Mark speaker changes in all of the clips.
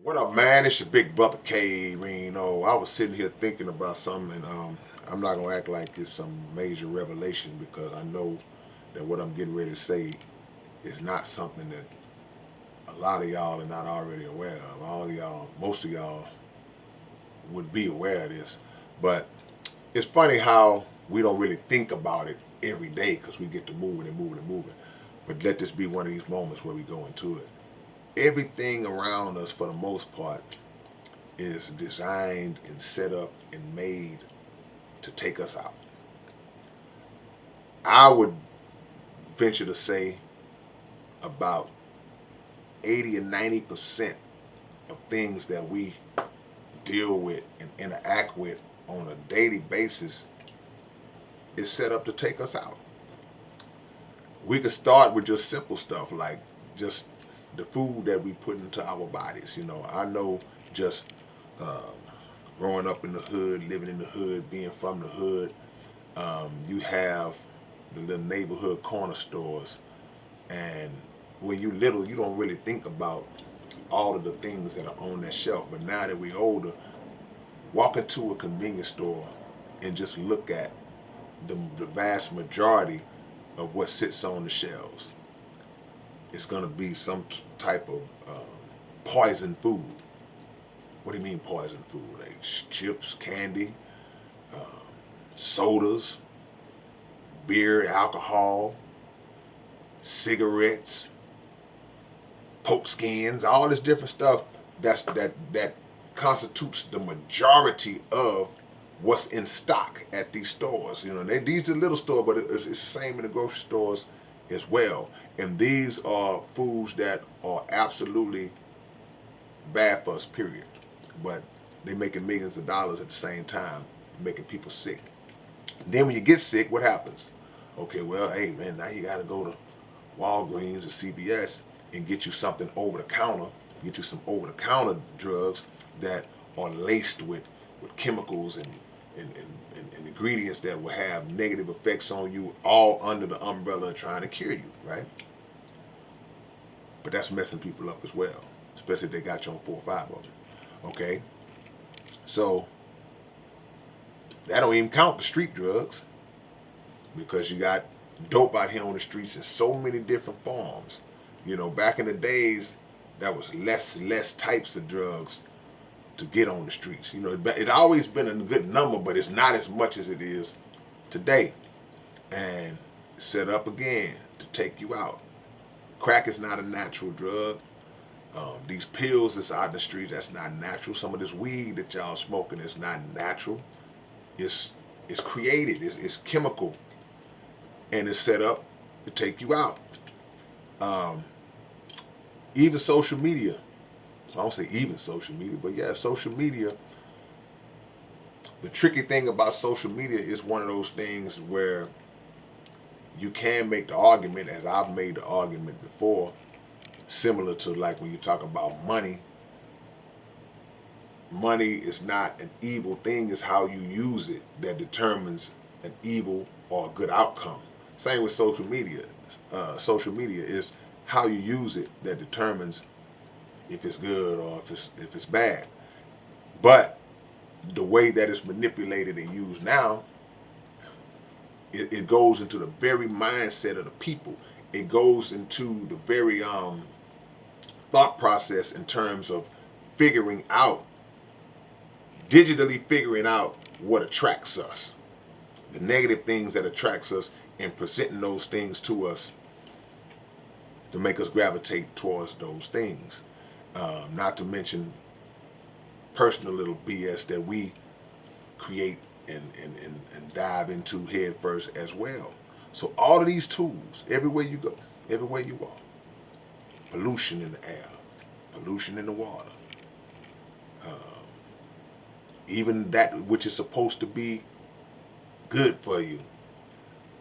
Speaker 1: What up, man? It's your big brother K-Rino. I was sitting here thinking about something, and I'm not gonna act like it's some major revelation because I know that what I'm getting ready to say is not something that a lot of y'all are not already aware of. All of y'all, most of y'all, would be aware of this, but it's funny how we don't really think about it every day because we get to moving and moving and moving. But let this be one of these moments where we go into it. Everything around us, for the most part, is designed and set up and made to take us out. I would venture to say about 80 or 90% of things that we deal with and interact with on a daily basis is set up to take us out. We could start with just simple stuff like just the food that we put into our bodies. I know just uh, growing up in the hood, living in the hood, being from the hood, you have the little neighborhood corner stores, and when you little, you don't really think about all of the things that are on that shelf. But now that we're older, walk into a convenience store and just look at the vast majority of what sits on the shelves. It's going to be some type of poison food. What do you mean poison food? Like chips, candy, uh, sodas, beer, alcohol, cigarettes, poke skins, all this different stuff that constitutes the majority of what's in stock at these stores. These are little stores, but it's the same in the grocery stores as well. And these are foods that are absolutely bad for us, period. But they're making millions of dollars at the same time, making people sick. Then when you get sick, what happens? Okay, well, hey man, now you got to go to Walgreens or CVS and get you something over the counter, get you some over the counter drugs that are laced with chemicals and ingredients that will have negative effects on you, all under the umbrella of trying to cure you, right? But that's messing people up as well, especially if they got you on 4 or 5 of them. Okay, so that don't even count the street drugs because you got dope out here on the streets in so many different forms. Back in the days, that was less types of drugs to get on the streets. It always been a good number, but it's not as much as it is today. And set up again to take you out. Crack is not a natural drug. These pills that's out in the streets, that's not natural. Some of this weed that y'all smoking is not natural. It's it's created. It's chemical, and it's set up to take you out. Um, even social media. I don't say even social media, but yeah, social media. The tricky thing about social media is one of those things where you can make the argument, as I've made the argument before, similar to like when you talk about money. Money is not an evil thing, it's how you use it that determines an evil or a good outcome. Same with social media. Social media is how you use it that determines if it's good or if it's bad. But the way that it's manipulated and used now, it goes into the very mindset of the people. It goes into the very thought process in terms of figuring out, digitally figuring out what attracts us, the negative things that attracts us, and presenting those things to us to make us gravitate towards those things. Not to mention personal little BS that we create and dive into head first as well. So all of these tools, everywhere you go, everywhere you walk, pollution in the air, pollution in the water, uh, even that which is supposed to be good for you,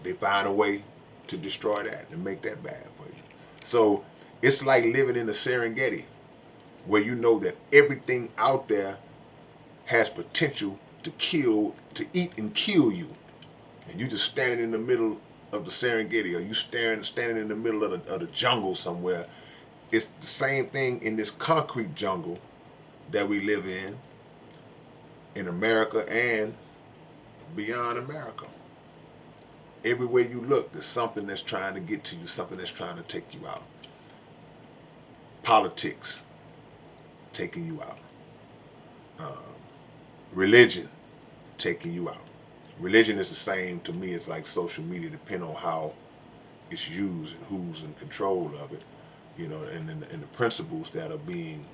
Speaker 1: they find a way to destroy that and make that bad for you. So it's like living in the Serengeti, where you know that everything out there has potential to kill, to eat and kill you, and you just standing in the middle of the Serengeti, or you standing in the middle of the jungle somewhere. It's the same thing in this concrete jungle that we live in America and beyond America. Everywhere you look, there's something that's trying to get to you, something that's trying to take you out. Politics taking you out. Um, Religion taking you out. Religion is the same to me. It's like social media, depending on how it's used and who's in control of it, and the principles that are being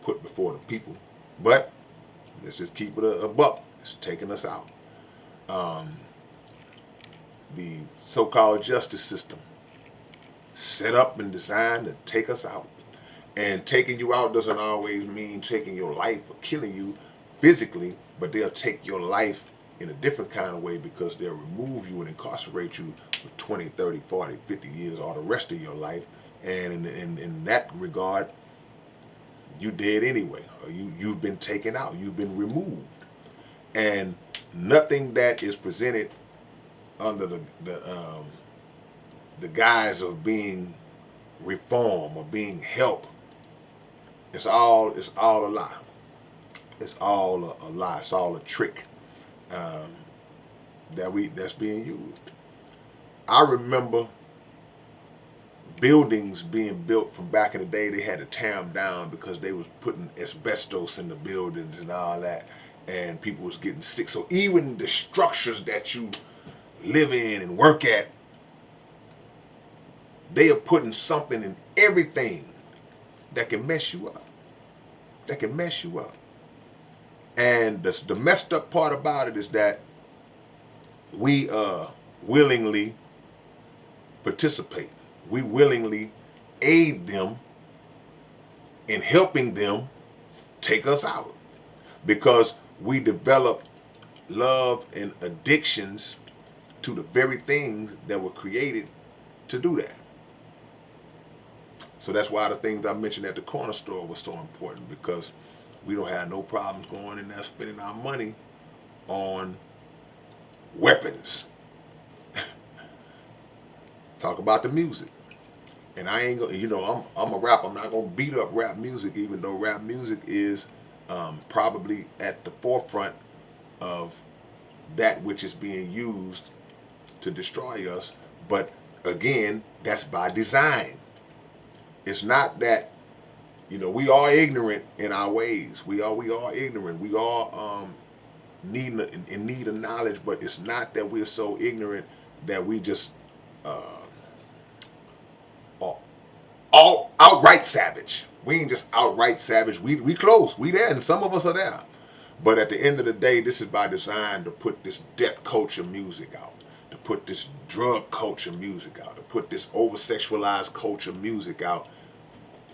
Speaker 1: put before the people. But let's just keep it a buck. It's taking us out. Um, the so-called justice system set up and designed to take us out. And taking you out doesn't always mean taking your life or killing you physically, but they'll take your life in a different kind of way because they'll remove you and incarcerate you for 20, 30, 40, 50 years or the rest of your life. And in that regard, you dead anyway, or you've been taken out, you've been removed. And nothing that is presented under the guise of being reform or being help, it's all a lie. It's all a lie. It's all a trick um, that's being used. I remember buildings being built from back in the day. They had to tear them down because they was putting asbestos in the buildings and all that, and people was getting sick. So even the structures that you live in and work at, they are putting something in everything that can mess you up. That can mess you up. And the messed up part about it is that we willingly participate. We willingly aid them in helping them take us out because we develop love and addictions to the very things that were created to do that. So that's why the things I mentioned at the corner store was so important, because we don't have no problems going in there spending our money on weapons. Talk about the music. And I ain't gonna, I'm a rapper. I'm not gonna beat up rap music, even though rap music is probably at the forefront of that which is being used to destroy us. But again, that's by design. It's not that, we are ignorant in our ways. We are ignorant. We are in need of knowledge, but it's not that we're so ignorant that we just uh, all outright savage. We ain't just outright savage. We close. We there, and some of us are there. But at the end of the day, this is by design to put this death culture music out, to put this drug culture music out, to put this over sexualized culture music out.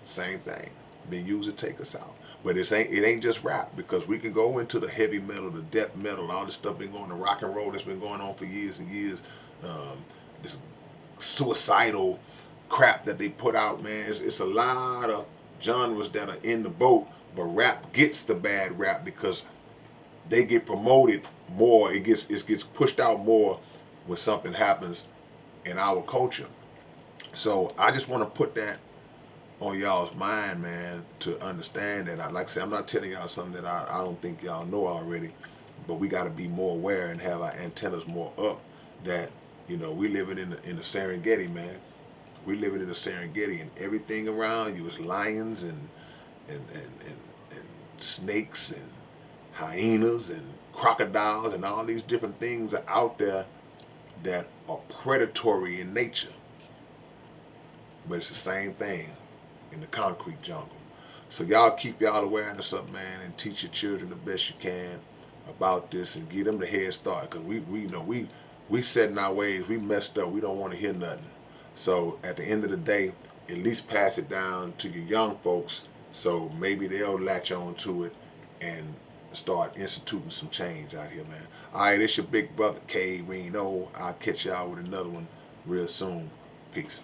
Speaker 1: Same thing. Been used to take us out. But it ain't just rap, because we can go into the heavy metal, the death metal, all this stuff been going on, the rock and roll that's been going on for years and years. This suicidal crap that they put out, man. It's a lot of genres that are in the boat, but rap gets the bad rap because they get promoted more. It gets pushed out more when something happens in our culture. So I just want to put that on y'all's mind, man, to understand that. Like I said, I'm not telling y'all something that I don't think y'all know already, but we got to be more aware and have our antennas more up. That we living in the Serengeti, man. We living in the Serengeti, and everything around you is lions and snakes and hyenas and crocodiles and all these different things are out there that are predatory in nature. But it's the same thing in the concrete jungle. So y'all keep y'all awareness up, man, and teach your children the best you can about this and give them the head start. Because we set in our ways. We messed up. We don't want to hear nothing. So at the end of the day, at least pass it down to your young folks, so maybe they'll latch on to it and start instituting some change out here, man. All right, it's your big brother K-Rino. I'll catch y'all with another one real soon. Peace.